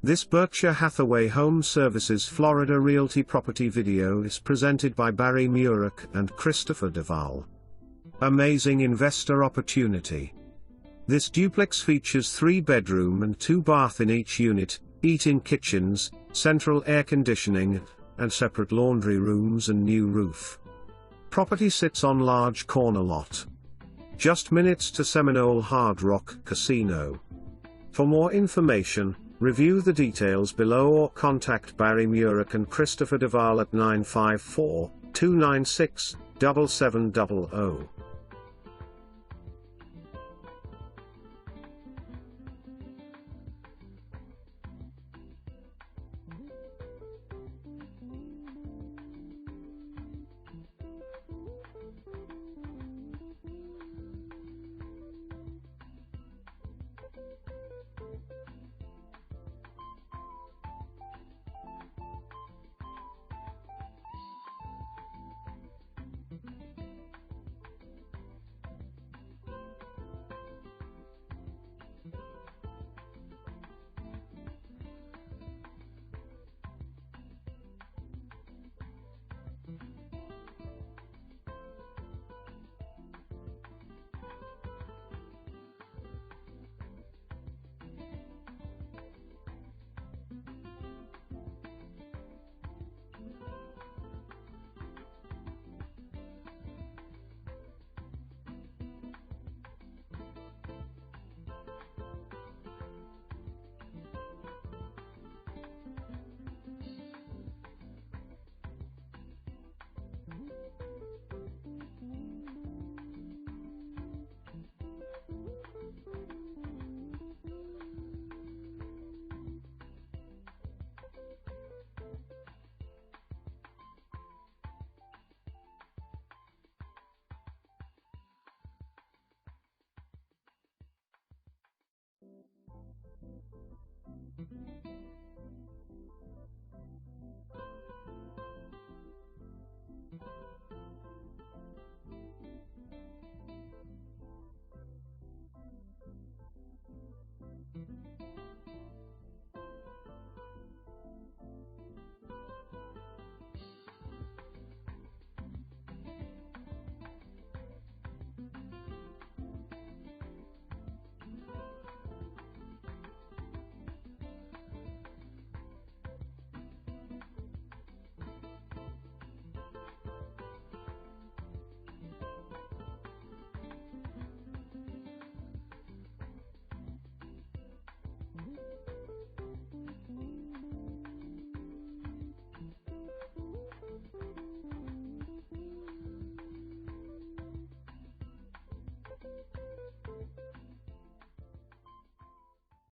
This Berkshire Hathaway HomeServices Florida Realty property video is presented by Barry Murac and Christopher .davall. Amazing investor opportunity. This duplex features 3-bedroom and 2-bath in each unit, eat-in kitchens, central air conditioning, and separate laundry rooms and new roof. Property sits on large corner lot. Just minutes to Seminole Hard Rock Casino. For more information, review the details below or contact Barry Murac and Christopher .davall at 954-296-7700.